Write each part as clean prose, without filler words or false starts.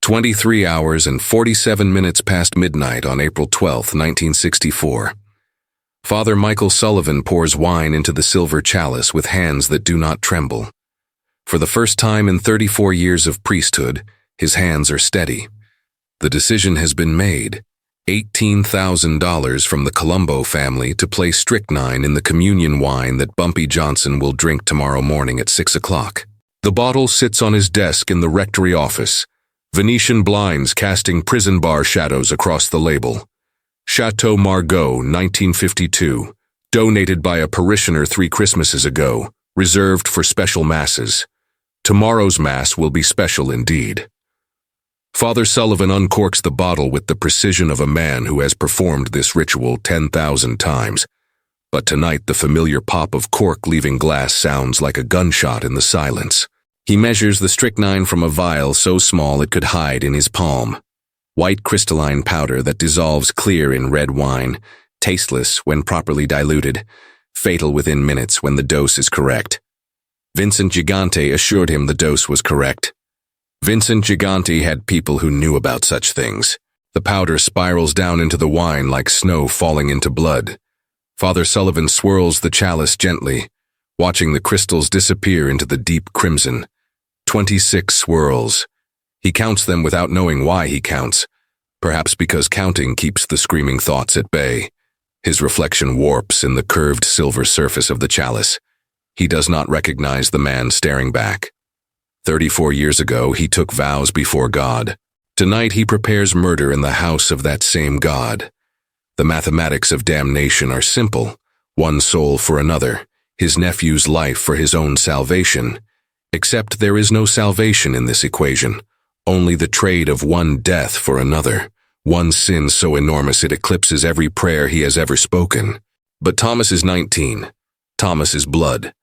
23 hours and 47 minutes past midnight on April 12, 1964. Father Michael Sullivan pours wine into the silver chalice with hands that do not tremble. For the first time in 34 years of priesthood, his hands are steady. The decision has been made. $18,000 from the Colombo family to place strychnine in the communion wine that Bumpy Johnson will drink tomorrow morning at 6 o'clock. The bottle sits on his desk in the rectory office, Venetian blinds casting prison bar shadows across the label. Chateau Margaux, 1952, donated by a parishioner 3 Christmases ago, reserved for special masses. Tomorrow's mass will be special indeed. Father Sullivan uncorks the bottle with the precision of a man who has performed this ritual 10,000 times. But tonight the familiar pop of cork leaving glass sounds like a gunshot in the silence. He measures the strychnine from a vial so small it could hide in his palm. White crystalline powder that dissolves clear in red wine, tasteless when properly diluted, fatal within minutes when the dose is correct. Vincent Gigante assured him the dose was correct. Vincent Gigante had people who knew about such things. The powder spirals down into the wine like snow falling into blood. Father Sullivan swirls the chalice gently, watching the crystals disappear into the deep crimson. 26 swirls. He counts them without knowing why he counts, perhaps because counting keeps the screaming thoughts at bay. His reflection warps in the curved silver surface of the chalice. He does not recognize the man staring back. 34 years ago, he took vows before God. Tonight, he prepares murder in the house of that same God. The mathematics of damnation are simple. One soul for another, his nephew's life for his own salvation. Except there is no salvation in this equation, only the trade of one death for another, one sin so enormous it eclipses every prayer he has ever spoken. But Thomas is 19. Thomas is blood.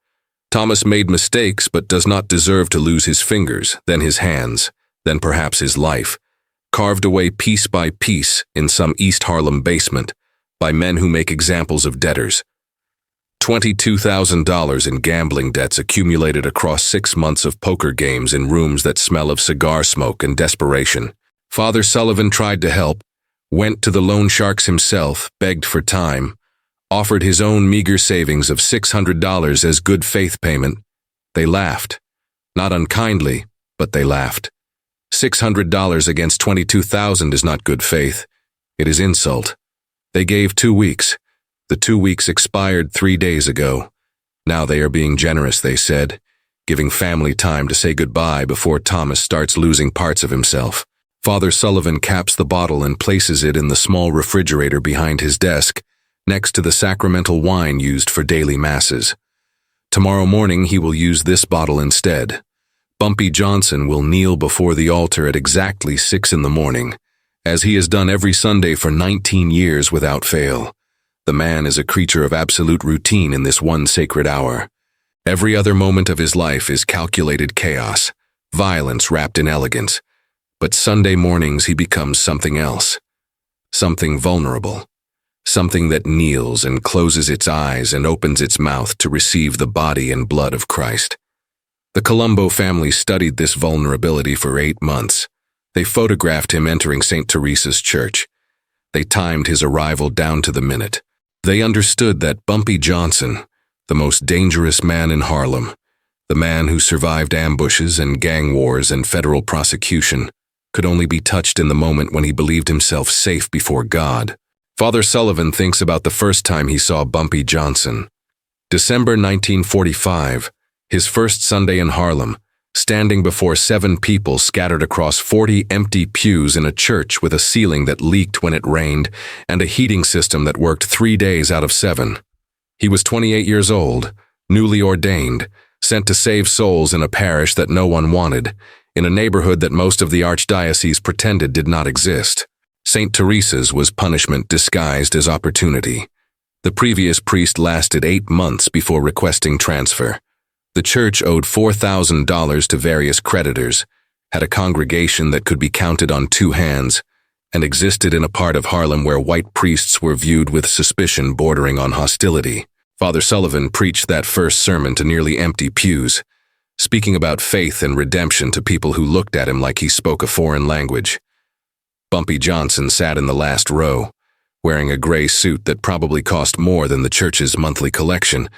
Thomas made mistakes but does not deserve to lose his fingers, then his hands, then perhaps his life, carved away piece by piece in some East Harlem basement by men who make examples of debtors. $22,000 in gambling debts accumulated across 6 months of poker games in rooms that smell of cigar smoke and desperation. Father Sullivan tried to help, went to the loan sharks himself, begged for time, offered his own meager savings of $600 as good faith payment. They laughed. Not unkindly, but they laughed. $600 against $22,000 is not good faith. It is insult. They gave 2 weeks. The 2 weeks expired 3 days ago. Now they are being generous, they said, giving family time to say goodbye before Thomas starts losing parts of himself. Father Sullivan caps the bottle and places it in the small refrigerator behind his desk, next to the sacramental wine used for daily masses. Tomorrow morning he will use this bottle instead. Bumpy Johnson will kneel before the altar at exactly 6 in the morning, as he has done every Sunday for 19 years without fail. The man is a creature of absolute routine in this one sacred hour. Every other moment of his life is calculated chaos, violence wrapped in elegance. But Sunday mornings he becomes something else, something vulnerable, something that kneels and closes its eyes and opens its mouth to receive the body and blood of Christ. The Colombo family studied this vulnerability for 8 months. They photographed him entering St. Teresa's church. They timed his arrival down to the minute. They understood that Bumpy Johnson, the most dangerous man in Harlem, the man who survived ambushes and gang wars and federal prosecution, could only be touched in the moment when he believed himself safe before God. Father Sullivan thinks about the first time he saw Bumpy Johnson. December 1945, his first Sunday in Harlem, standing before 7 people scattered across 40 empty pews in a church with a ceiling that leaked when it rained and a heating system that worked 3 days out of 7. He was 28 years old, newly ordained, sent to save souls in a parish that no one wanted, in a neighborhood that most of the archdiocese pretended did not exist. St. Teresa's was punishment disguised as opportunity. The previous priest lasted 8 months before requesting transfer. The church owed $4,000 to various creditors, had a congregation that could be counted on 2 hands, and existed in a part of Harlem where white priests were viewed with suspicion bordering on hostility. Father Sullivan preached that first sermon to nearly empty pews. speaking about faith and redemption to people who looked at him like he spoke a foreign language. Bumpy Johnson sat in the last row, wearing a gray suit that probably cost more than the church's monthly collection,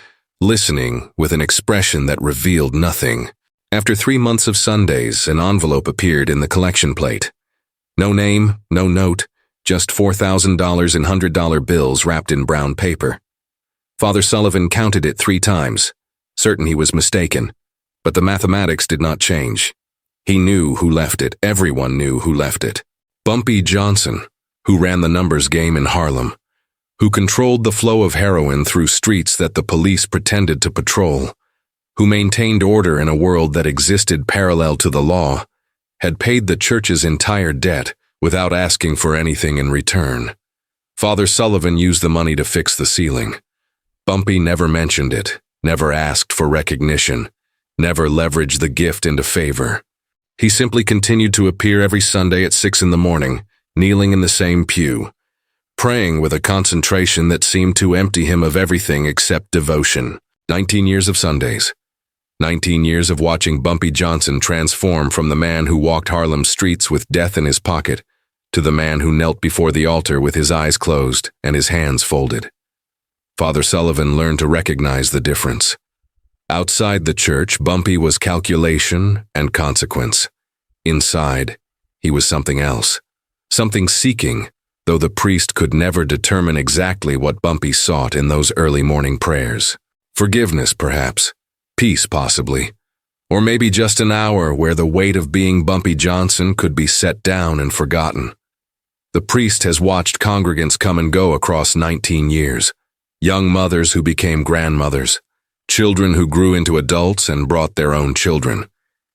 listening with an expression that revealed nothing. After 3 months of Sundays, an envelope appeared in the collection plate. No name, no note, just $4,000 in $100 bills wrapped in brown paper. Father Sullivan counted it 3 times, certain he was mistaken, but the mathematics did not change. He knew who left it. Everyone knew who left it. Bumpy Johnson, who ran the numbers game in Harlem, who controlled the flow of heroin through streets that the police pretended to patrol, who maintained order in a world that existed parallel to the law, had paid the church's entire debt without asking for anything in return. Father Sullivan used the money to fix the ceiling. Bumpy never mentioned it, never asked for recognition, never leveraged the gift into favor. He simply continued to appear every Sunday at 6 in the morning, kneeling in the same pew, praying with a concentration that seemed to empty him of everything except devotion. 19 years of Sundays. 19 years of watching Bumpy Johnson transform from the man who walked Harlem streets with death in his pocket to the man who knelt before the altar with his eyes closed and his hands folded. Father Sullivan learned to recognize the difference. Outside the church, Bumpy was calculation and consequence. Inside, he was something else. Something seeking, though the priest could never determine exactly what Bumpy sought in those early morning prayers. Forgiveness, perhaps. Peace, possibly. Or maybe just an hour where the weight of being Bumpy Johnson could be set down and forgotten. The priest has watched congregants come and go across 19 years. Young mothers who became grandmothers. Children who grew into adults and brought their own children.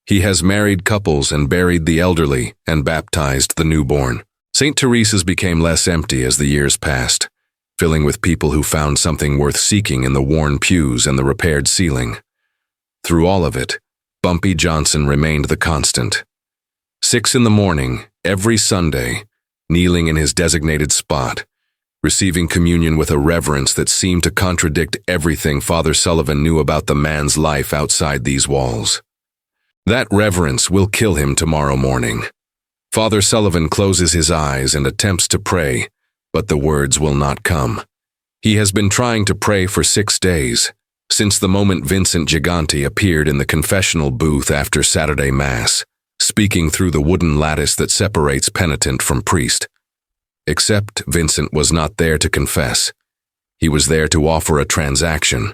He has married couples and buried the elderly and baptized the newborn. St. Teresa's became less empty as the years passed, filling with people who found something worth seeking in the worn pews and the repaired ceiling. Through all of it, Bumpy Johnson remained the constant. 6 in the morning, every Sunday, kneeling in his designated spot, receiving communion with a reverence that seemed to contradict everything Father Sullivan knew about the man's life outside these walls. That reverence will kill him tomorrow morning. Father Sullivan closes his eyes and attempts to pray, but the words will not come. He has been trying to pray for 6 days, since the moment Vincent Gigante appeared in the confessional booth after Saturday Mass, speaking through the wooden lattice that separates penitent from priest. Except Vincent was not there to confess. He was there to offer a transaction.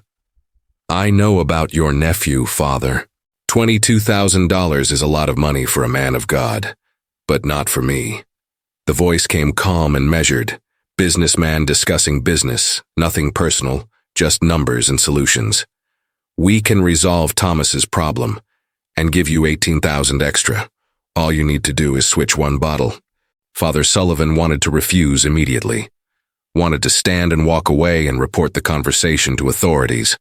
"I know about your nephew, Father. $22,000 is a lot of money for a man of God, but not for me." The voice came calm and measured, businessman discussing business, nothing personal, just numbers and solutions. "We can resolve Thomas's problem and give you $18,000 extra. All you need to do is switch one bottle." Father Sullivan wanted to refuse immediately, wanted to stand and walk away and report the conversation to authorities,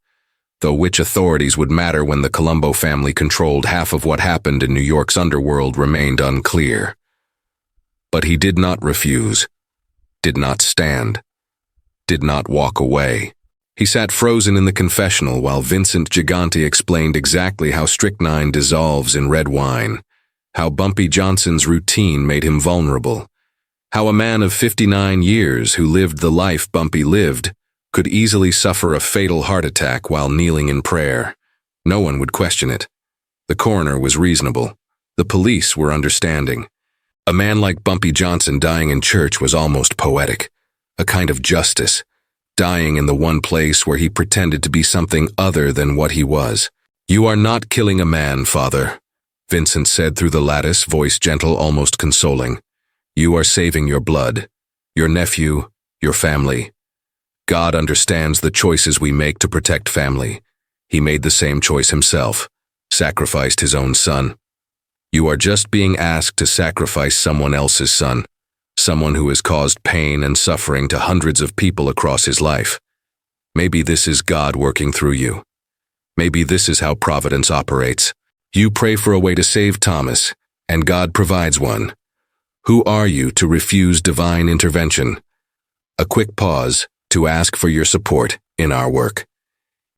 though which authorities would matter when the Colombo family controlled half of what happened in New York's underworld remained unclear. But he did not refuse, did not stand, did not walk away. He sat frozen in the confessional while Vincent Gigante explained exactly how strychnine dissolves in red wine, how Bumpy Johnson's routine made him vulnerable, how a man of 59 years who lived the life Bumpy lived could easily suffer a fatal heart attack while kneeling in prayer. No one would question it. The coroner was reasonable. The police were understanding. A man like Bumpy Johnson dying in church was almost poetic, a kind of justice, dying in the one place where he pretended to be something other than what he was. "You are not killing a man, Father," Vincent said through the lattice, voice gentle, almost consoling. "You are saving your blood, your nephew, your family. God understands the choices we make to protect family. He made the same choice himself, sacrificed his own son. You are just being asked to sacrifice someone else's son, someone who has caused pain and suffering to hundreds of people across his life. Maybe this is God working through you. Maybe this is how providence operates. You pray for a way to save Thomas, and God provides one. Who are you to refuse divine intervention? A quick pause to ask for your support in our work.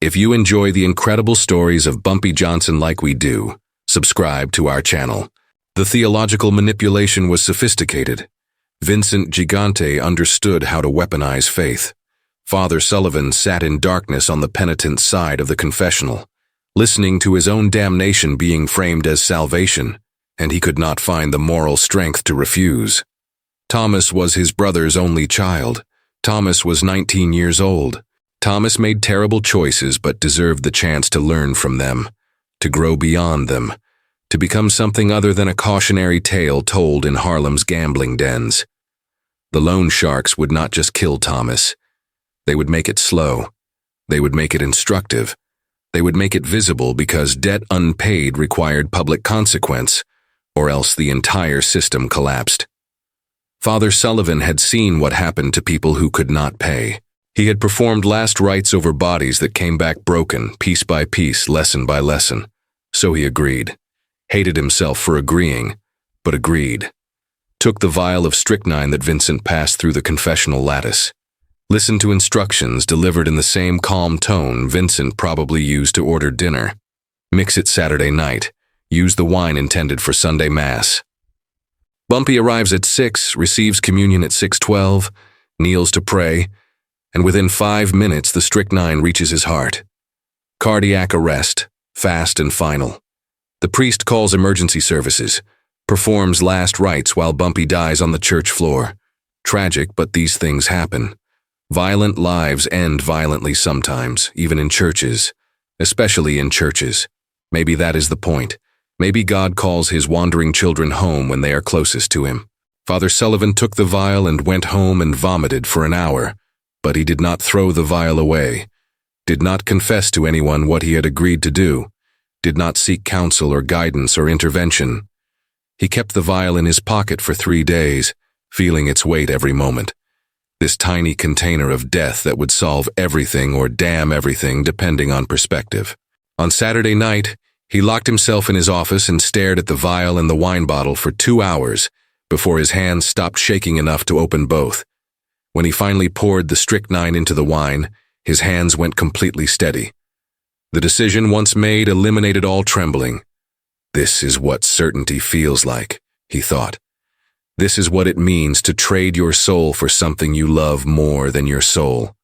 If you enjoy the incredible stories of Bumpy Johnson like we do, subscribe to our channel. The theological manipulation was sophisticated. Vincent Gigante understood how to weaponize faith. Father Sullivan sat in darkness on the penitent's side of the confessional, listening to his own damnation being framed as salvation, and he could not find the moral strength to refuse. Thomas was his brother's only child. Thomas was 19 years old. Thomas made terrible choices but deserved the chance to learn from them, to grow beyond them, to become something other than a cautionary tale told in Harlem's gambling dens. The loan sharks would not just kill Thomas. They would make it slow. They would make it instructive. They would make it visible because debt unpaid required public consequence, or else the entire system collapsed. Father Sullivan had seen what happened to people who could not pay. He had performed last rites over bodies that came back broken, piece by piece, lesson by lesson. So he agreed. Hated himself for agreeing, but agreed. Took the vial of strychnine that Vincent passed through the confessional lattice. Listened to instructions delivered in the same calm tone Vincent probably used to order dinner. Mix it Saturday night. Use the wine intended for Sunday Mass. Bumpy arrives at 6, receives communion at 6:12, kneels to pray, and within 5 minutes the strychnine reaches his heart. Cardiac arrest, fast and final. The priest calls emergency services, performs last rites while Bumpy dies on the church floor. Tragic, but these things happen. Violent lives end violently sometimes, even in churches, especially in churches. Maybe that is the point. Maybe God calls his wandering children home when they are closest to him. Father Sullivan took the vial and went home and vomited for an hour. But he did not throw the vial away, did not confess to anyone what he had agreed to do, did not seek counsel or guidance or intervention. He kept the vial in his pocket for 3 days, feeling its weight every moment. This tiny container of death that would solve everything or damn everything depending on perspective. On Saturday night, he locked himself in his office and stared at the vial and the wine bottle for 2 hours before his hands stopped shaking enough to open both. When he finally poured the strychnine into the wine, his hands went completely steady. The decision once made eliminated all trembling. This is what certainty feels like, he thought. This is what it means to trade your soul for something you love more than your soul.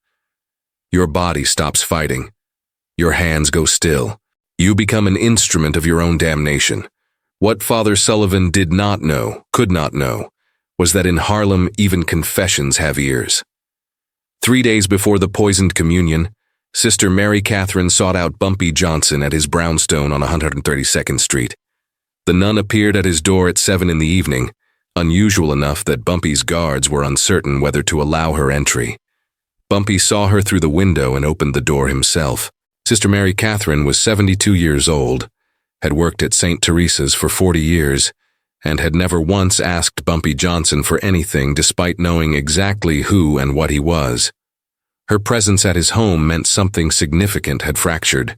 Your body stops fighting. Your hands go still. You become an instrument of your own damnation. What Father Sullivan did not know, could not know, was that in Harlem even confessions have ears. 3 days before the poisoned communion, Sister Mary Catherine sought out Bumpy Johnson at his brownstone on 132nd Street. The nun appeared at his door at 7 in the evening, unusual enough that Bumpy's guards were uncertain whether to allow her entry. Bumpy saw her through the window and opened the door himself. Sister Mary Catherine was 72 years old, had worked at St. Teresa's for 40 years, and had never once asked Bumpy Johnson for anything despite knowing exactly who and what he was. Her presence at his home meant something significant had fractured.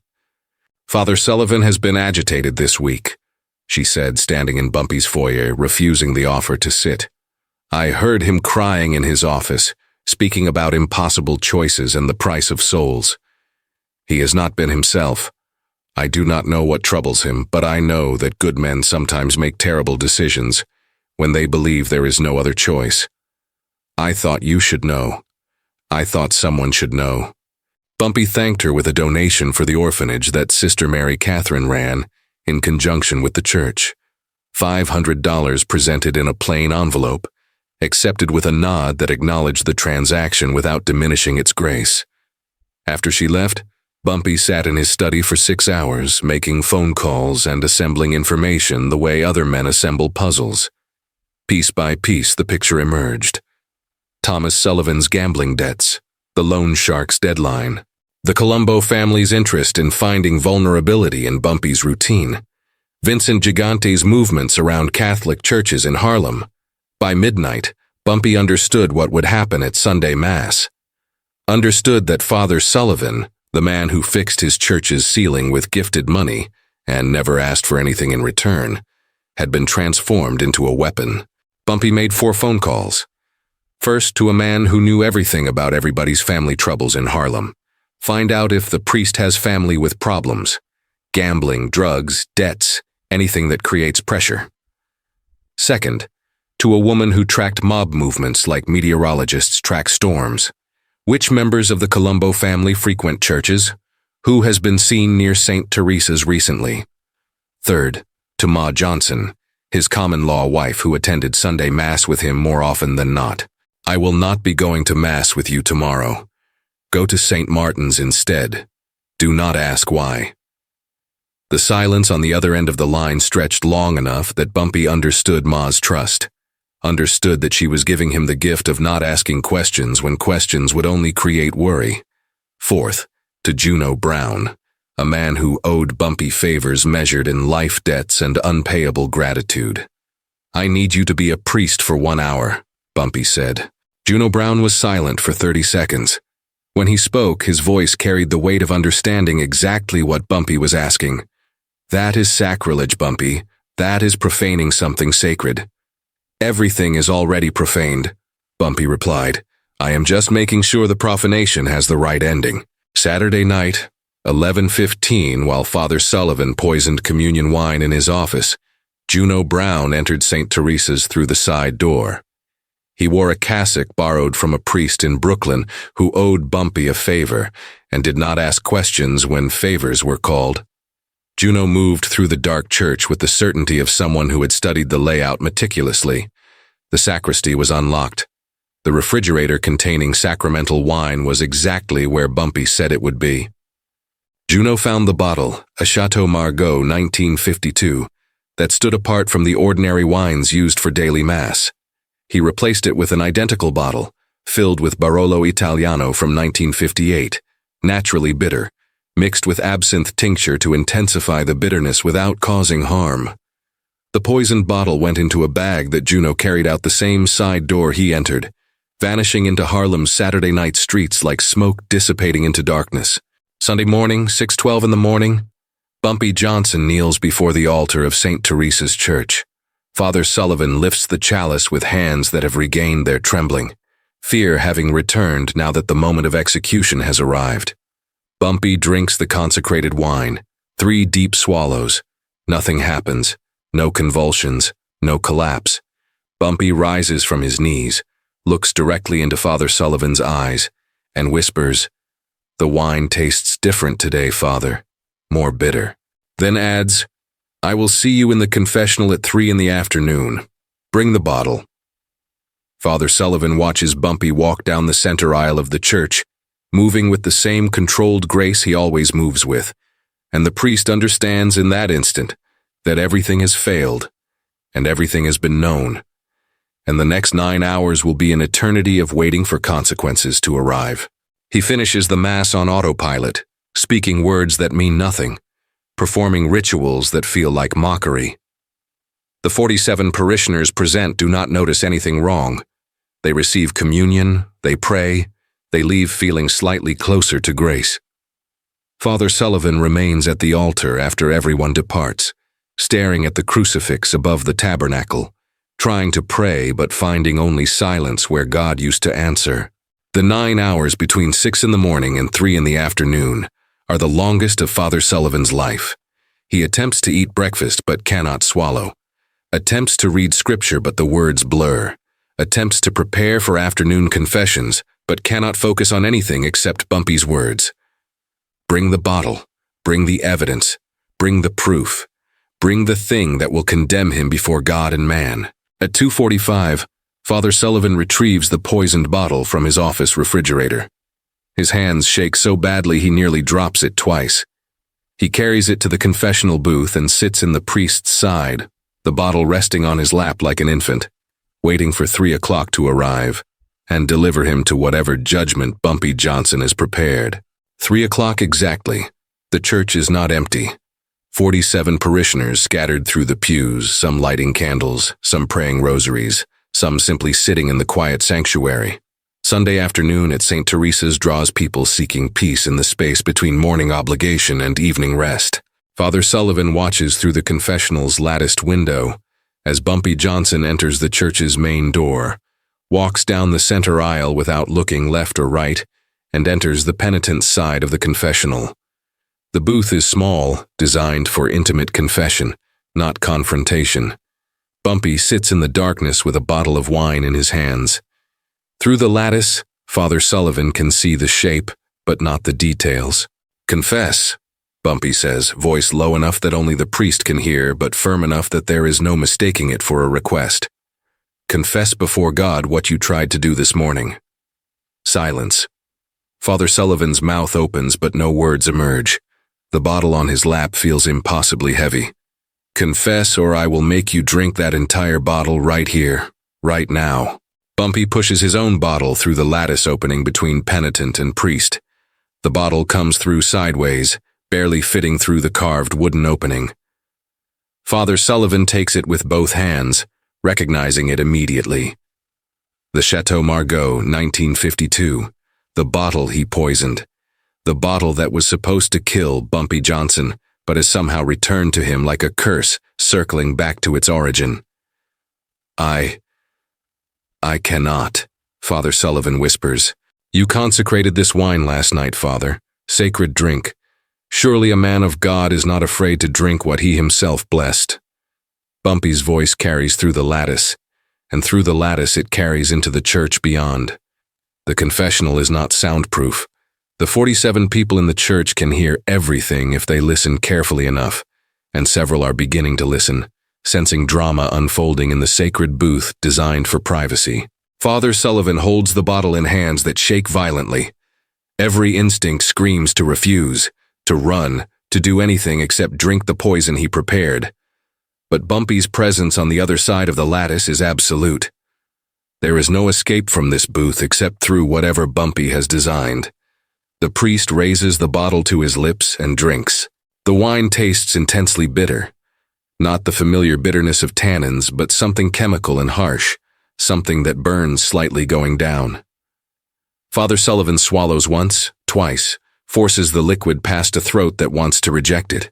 Father Sullivan has been agitated this week, she said, standing in Bumpy's foyer, refusing the offer to sit. I heard him crying in his office, speaking about impossible choices and the price of souls. He has not been himself. I do not know what troubles him, but I know that good men sometimes make terrible decisions when they believe there is no other choice. I thought you should know. I thought someone should know. Bumpy thanked her with a donation for the orphanage that Sister Mary Catherine ran in conjunction with the church. $500 presented in a plain envelope, accepted with a nod that acknowledged the transaction without diminishing its grace. After she left, Bumpy sat in his study for 6 hours, making phone calls and assembling information the way other men assemble puzzles. Piece by piece, the picture emerged. Thomas Sullivan's gambling debts, the loan shark's deadline, the Colombo family's interest in finding vulnerability in Bumpy's routine, Vincent Gigante's movements around Catholic churches in Harlem. By midnight, Bumpy understood what would happen at Sunday Mass. Understood that Father Sullivan, the man who fixed his church's ceiling with gifted money and never asked for anything in return, had been transformed into a weapon. Bumpy made 4 phone calls. First, to a man who knew everything about everybody's family troubles in Harlem, Find out if the priest has family with problems. Gambling, drugs, debts, anything that creates pressure. Second, to a woman who tracked mob movements like meteorologists track storms. Which members of the Colombo family frequent churches? Who has been seen near St. Teresa's recently? Third, to Ma Johnson, his common-law wife who attended Sunday Mass with him more often than not. I will not be going to Mass with you tomorrow. Go to St. Martin's instead. Do not ask why. The silence on the other end of the line stretched long enough that Bumpy understood Ma's trust, understood that she was giving him the gift of not asking questions when questions would only create worry. Fourth, to Juno Brown, a man who owed Bumpy favors measured in life debts and unpayable gratitude. I need you to be a priest for 1 hour, Bumpy said. Juno Brown was silent for 30 seconds. When he spoke, his voice carried the weight of understanding exactly what Bumpy was asking. That is sacrilege, Bumpy. That is profaning something sacred. Everything is already profaned, Bumpy replied. I am just making sure the profanation has the right ending. Saturday night, 11:15, while Father Sullivan poisoned communion wine in his office, Juno Brown entered St. Teresa's through the side door. He wore a cassock borrowed from a priest in Brooklyn who owed Bumpy a favor and did not ask questions when favors were called. Juno moved through the dark church with the certainty of someone who had studied the layout meticulously. The sacristy was unlocked. The refrigerator containing sacramental wine was exactly where Bumpy said it would be. Juno found the bottle, a Chateau Margaux 1952, that stood apart from the ordinary wines used for daily mass. He replaced it with an identical bottle, filled with Barolo Italiano from 1958, naturally bitter, mixed with absinthe tincture to intensify the bitterness without causing harm. The poisoned bottle went into a bag that Juno carried out the same side door he entered, vanishing into Harlem's Saturday night streets like smoke dissipating into darkness. Sunday morning, 6:12 in the morning, Bumpy Johnson kneels before the altar of St. Teresa's Church. Father Sullivan lifts the chalice with hands that have regained their trembling, fear having returned now that the moment of execution has arrived. Bumpy drinks the consecrated wine, 3 deep swallows. Nothing happens, no convulsions, no collapse. Bumpy rises from his knees, looks directly into Father Sullivan's eyes, and whispers, "The wine tastes different today, Father, more bitter." Then adds, "I will see you in the confessional at 3 in the afternoon. Bring the bottle." Father Sullivan watches Bumpy walk down the center aisle of the church, moving with the same controlled grace he always moves with, and the priest understands in that instant that everything has failed, and everything has been known, and the next 9 hours will be an eternity of waiting for consequences to arrive. He finishes the Mass on autopilot, speaking words that mean nothing, performing rituals that feel like mockery. The 47 parishioners present do not notice anything wrong. They receive communion, they pray, they leave feeling slightly closer to grace. Father Sullivan remains at the altar after everyone departs, staring at the crucifix above the tabernacle, trying to pray but finding only silence where God used to answer. The 9 hours between 6 in the morning and 3 in the afternoon are the longest of Father Sullivan's life. He attempts to eat breakfast but cannot swallow, attempts to read scripture but the words blur, attempts to prepare for afternoon confessions but cannot focus on anything except Bumpy's words. Bring the bottle, bring the evidence, bring the proof, bring the thing that will condemn him before God and man. At 2:45, Father Sullivan retrieves the poisoned bottle from his office refrigerator. His hands shake so badly he nearly drops it twice. He carries it to the confessional booth and sits in the priest's side, the bottle resting on his lap like an infant, waiting for 3 o'clock to arrive and deliver him to whatever judgment Bumpy Johnson has prepared. 3 o'clock exactly. The church is not empty. 47 parishioners scattered through the pews, some lighting candles, some praying rosaries, some simply sitting in the quiet sanctuary. Sunday afternoon at St. Teresa's draws people seeking peace in the space between morning obligation and evening rest. Father Sullivan watches through the confessional's latticed window as Bumpy Johnson enters the church's main door, walks down the center aisle without looking left or right, and enters the penitent's side of the confessional. The booth is small, designed for intimate confession, not confrontation. Bumpy sits in the darkness with a bottle of wine in his hands. Through the lattice, Father Sullivan can see the shape, but not the details. "Confess," Bumpy says, voice low enough that only the priest can hear, but firm enough that there is no mistaking it for a request. "Confess before God what you tried to do this morning." Silence. Father Sullivan's mouth opens, but no words emerge. The bottle on his lap feels impossibly heavy. "Confess, or I will make you drink that entire bottle right here, right now." Bumpy pushes his own bottle through the lattice opening between penitent and priest. The bottle comes through sideways, barely fitting through the carved wooden opening. Father Sullivan takes it with both hands, recognizing it immediately. The Chateau Margaux, 1952. The bottle he poisoned. The bottle that was supposed to kill Bumpy Johnson, but has somehow returned to him like a curse, circling back to its origin. I cannot," Father Sullivan whispers. "You consecrated this wine last night, Father. Sacred drink. Surely a man of God is not afraid to drink what he himself blessed." Bumpy's voice carries through the lattice, and through the lattice it carries into the church beyond. The confessional is not soundproof. The 47 people in the church can hear everything if they listen carefully enough, and several are beginning to listen, sensing drama unfolding in the sacred booth designed for privacy. Father Sullivan holds the bottle in hands that shake violently. Every instinct screams to refuse, to run, to do anything except drink the poison he prepared. But Bumpy's presence on the other side of the lattice is absolute. There is no escape from this booth except through whatever Bumpy has designed. The priest raises the bottle to his lips and drinks. The wine tastes intensely bitter. Not the familiar bitterness of tannins, but something chemical and harsh, something that burns slightly going down. Father Sullivan swallows once, twice, forces the liquid past a throat that wants to reject it.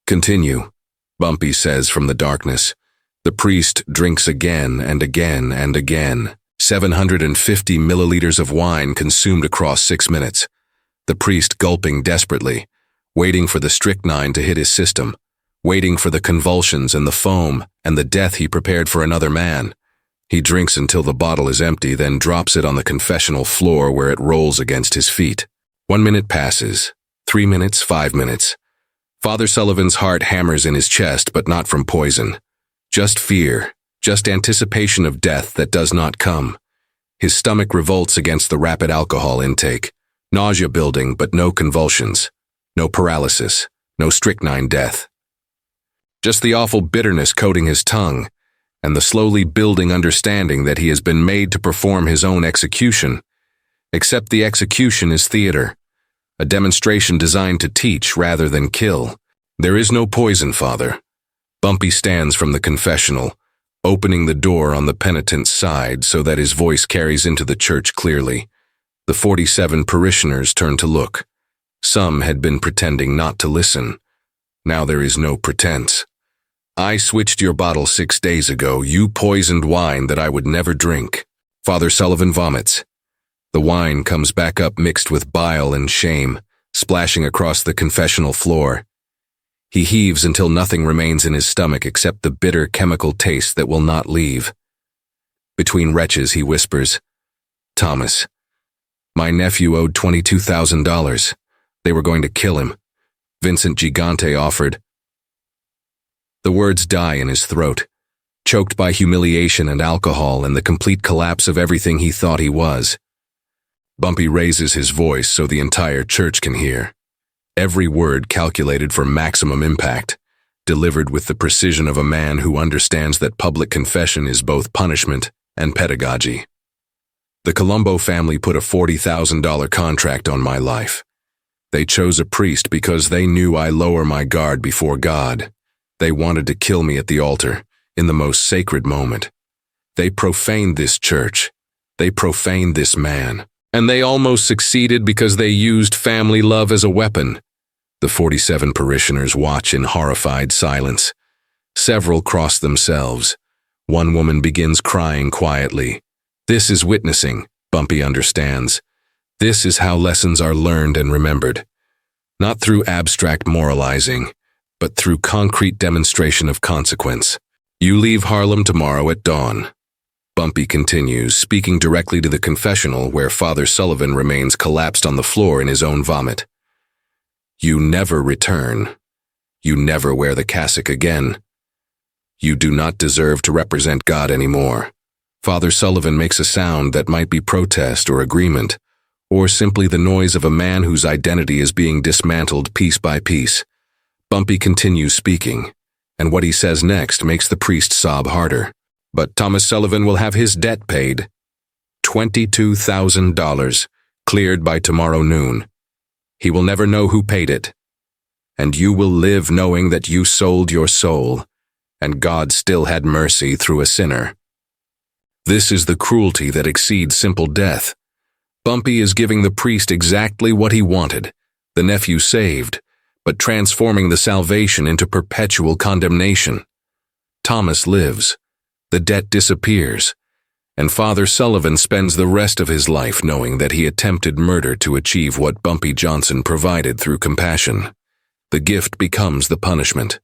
"Continue," Bumpy says from the darkness. The priest drinks again and again and again. 750 milliliters of wine consumed across 6 minutes. The priest gulping desperately, waiting for the strychnine to hit his system, waiting for the convulsions and the foam and the death he prepared for another man. He drinks until the bottle is empty, then drops it on the confessional floor where it rolls against his feet. 1 minute passes, 3 minutes, 5 minutes. Father Sullivan's heart hammers in his chest, but not from poison. Just fear, just anticipation of death that does not come. His stomach revolts against the rapid alcohol intake. Nausea building, but no convulsions. No paralysis. No strychnine death. Just the awful bitterness coating his tongue, and the slowly building understanding that he has been made to perform his own execution. Except the execution is theater. A demonstration designed to teach rather than kill. There is no poison, Father. Bumpy stands from the confessional, opening the door on the penitent's side so that his voice carries into the church clearly. The 47 parishioners turn to look. Some had been pretending not to listen. Now there is no pretense. "I switched your bottle 6 days ago. You poisoned wine that I would never drink." Father Sullivan vomits. The wine comes back up mixed with bile and shame, splashing across the confessional floor. He heaves until nothing remains in his stomach except the bitter chemical taste that will not leave. Between retches, he whispers, "Thomas, my nephew owed $22,000. They were going to kill him. Vincent Gigante offered." The words die in his throat, choked by humiliation and alcohol and the complete collapse of everything he thought he was. Bumpy raises his voice so the entire church can hear. Every word calculated for maximum impact, delivered with the precision of a man who understands that public confession is both punishment and pedagogy. The Colombo family put a $40,000 contract on my life. They chose a priest because they knew I lower my guard before God. They wanted to kill me at the altar, in the most sacred moment. They profaned this church. They profaned this man. And they almost succeeded because they used family love as a weapon. The 47 parishioners watch in horrified silence. Several cross themselves. One woman begins crying quietly. This is witnessing, Bumpy understands. This is how lessons are learned and remembered, not through abstract moralizing, but through concrete demonstration of consequence. You leave Harlem tomorrow at dawn. Bumpy continues, speaking directly to the confessional where Father Sullivan remains collapsed on the floor in his own vomit. You never return. You never wear the cassock again. You do not deserve to represent God anymore. Father Sullivan makes a sound that might be protest or agreement, or simply the noise of a man whose identity is being dismantled piece by piece. Bumpy continues speaking, and what he says next makes the priest sob harder. But Thomas Sullivan will have his debt paid. $22,000, cleared by tomorrow noon. He will never know who paid it. And you will live knowing that you sold your soul, and God still had mercy through a sinner. This is the cruelty that exceeds simple death. Bumpy is giving the priest exactly what he wanted, the nephew saved, but transforming the salvation into perpetual condemnation. Thomas lives, the debt disappears, and Father Sullivan spends the rest of his life knowing that he attempted murder to achieve what Bumpy Johnson provided through compassion. The gift becomes the punishment.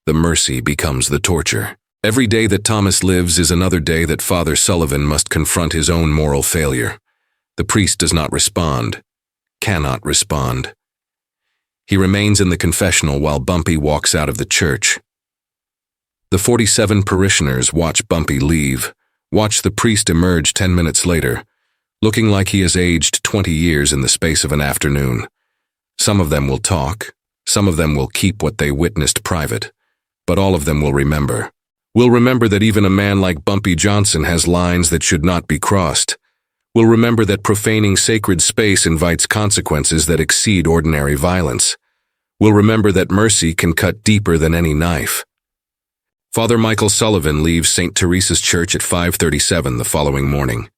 The mercy becomes the torture. Every day that Thomas lives is another day that Father Sullivan must confront his own moral failure. The priest does not respond, cannot respond. He remains in the confessional while Bumpy walks out of the church. The 47 parishioners watch Bumpy leave, watch the priest emerge 10 minutes later, looking like he has aged 20 years in the space of an afternoon. Some of them will talk, some of them will keep what they witnessed private, but all of them will remember. Will remember that even a man like Bumpy Johnson has lines that should not be crossed. Will remember that profaning sacred space invites consequences that exceed ordinary violence. Will remember that mercy can cut deeper than any knife. Father Michael Sullivan leaves St. Teresa's Church at 5:37 the following morning.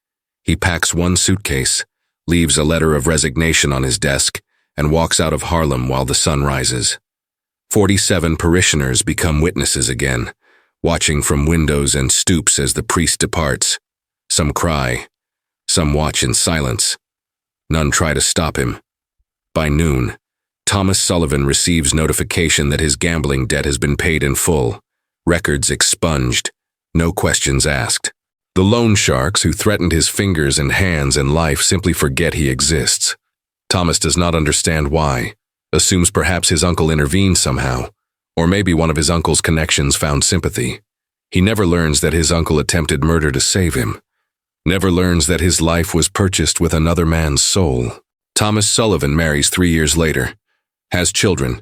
He packs one suitcase, leaves a letter of resignation on his desk, and walks out of Harlem while the sun rises. 47 parishioners become witnesses again, watching from windows and stoops as the priest departs. Some cry, some watch in silence. None try to stop him. By noon, Thomas Sullivan receives notification that his gambling debt has been paid in full. Records expunged, no questions asked. The loan sharks who threatened his fingers and hands and life simply forget he exists. Thomas does not understand why, assumes perhaps his uncle intervened somehow, or maybe one of his uncle's connections found sympathy. He never learns that his uncle attempted murder to save him, never learns that his life was purchased with another man's soul. Thomas Sullivan marries 3 years later, has children,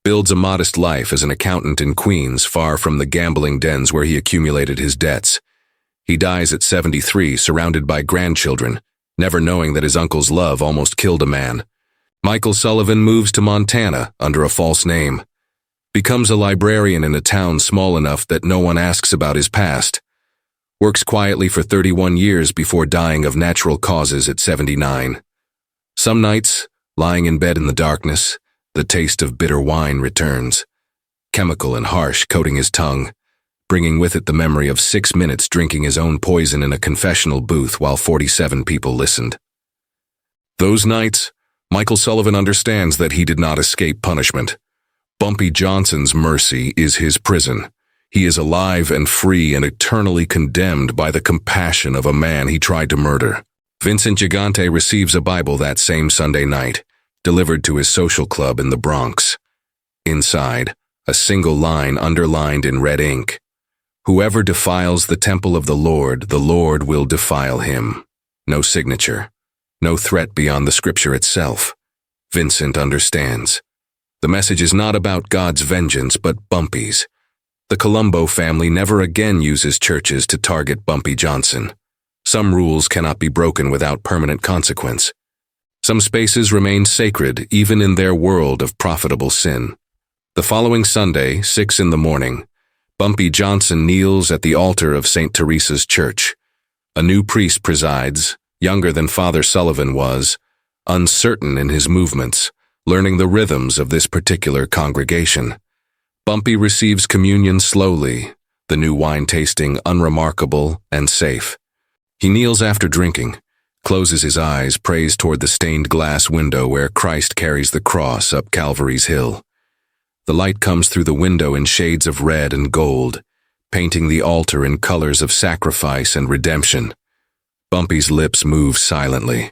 builds a modest life as an accountant in Queens, far from the gambling dens where he accumulated his debts. He dies at 73, surrounded by grandchildren, never knowing that his uncle's love almost killed a man. Michael Sullivan moves to Montana under a false name, becomes a librarian in a town small enough that no one asks about his past, works quietly for 31 years before dying of natural causes at 79. Some nights, lying in bed in the darkness, the taste of bitter wine returns, chemical and harsh, coating his tongue, bringing with it the memory of 6 minutes drinking his own poison in a confessional booth while 47 people listened. Those nights, Michael Sullivan understands that he did not escape punishment. Bumpy Johnson's mercy is his prison. He is alive and free and eternally condemned by the compassion of a man he tried to murder. Vincent Gigante receives a Bible that same Sunday night, delivered to his social club in the Bronx. Inside, a single line underlined in red ink. Whoever defiles the temple of the Lord will defile him. No signature, no threat beyond the scripture itself. Vincent understands. The message is not about God's vengeance, but Bumpy's. The Colombo family never again uses churches to target Bumpy Johnson. Some rules cannot be broken without permanent consequence. Some spaces remain sacred even in their world of profitable sin. The following Sunday, 6 in the morning, Bumpy Johnson kneels at the altar of St. Teresa's Church. A new priest presides, younger than Father Sullivan was, uncertain in his movements, learning the rhythms of this particular congregation. Bumpy receives communion slowly, the new wine tasting unremarkable and safe. He kneels after drinking, closes his eyes, prays toward the stained glass window where Christ carries the cross up Calvary's hill. The light comes through the window in shades of red and gold, painting the altar in colors of sacrifice and redemption. Bumpy's lips move silently,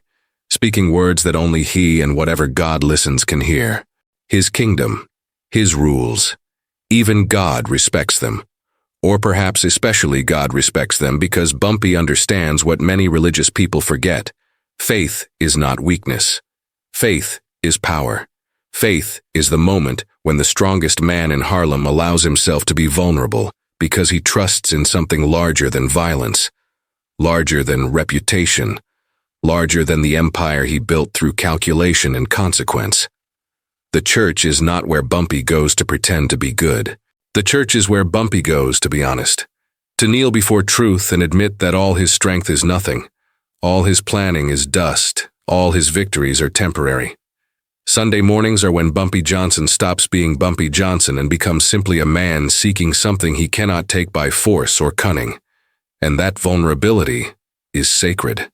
speaking words that only he and whatever God listens can hear. His kingdom, his rules, even God respects them. Or perhaps especially God respects them because Bumpy understands what many religious people forget. Faith is not weakness. Faith is power. Faith is the moment when the strongest man in Harlem allows himself to be vulnerable because he trusts in something larger than violence, larger than reputation, larger than the empire he built through calculation and consequence. The church is not where Bumpy goes to pretend to be good. The church is where Bumpy goes to be honest, to kneel before truth and admit that all his strength is nothing, all his planning is dust, all his victories are temporary. Sunday mornings are when Bumpy Johnson stops being Bumpy Johnson and becomes simply a man seeking something he cannot take by force or cunning. And that vulnerability is sacred.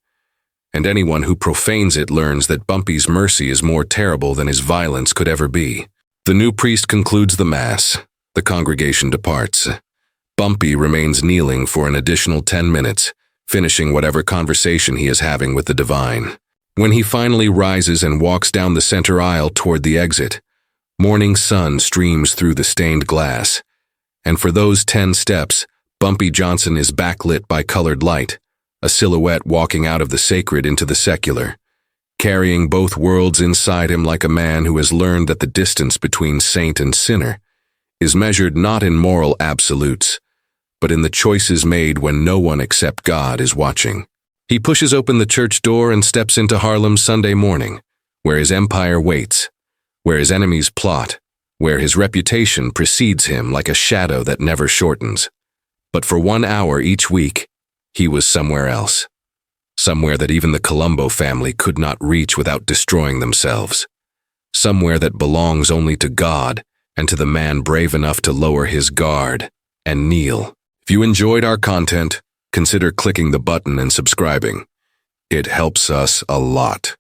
And anyone who profanes it learns that Bumpy's mercy is more terrible than his violence could ever be. The new priest concludes the Mass. The congregation departs. Bumpy remains kneeling for an additional 10 minutes, finishing whatever conversation he is having with the divine. When he finally rises and walks down the center aisle toward the exit, morning sun streams through the stained glass. And for those 10 steps, Bumpy Johnson is backlit by colored light, a silhouette walking out of the sacred into the secular, carrying both worlds inside him like a man who has learned that the distance between saint and sinner is measured not in moral absolutes, but in the choices made when no one except God is watching. He pushes open the church door and steps into Harlem's Sunday morning, where his empire waits, where his enemies plot, where his reputation precedes him like a shadow that never shortens. But for 1 hour each week, he was somewhere else, somewhere that even the Colombo family could not reach without destroying themselves, somewhere that belongs only to God and to the man brave enough to lower his guard and kneel. If you enjoyed our content, consider clicking the button and subscribing. It helps us a lot.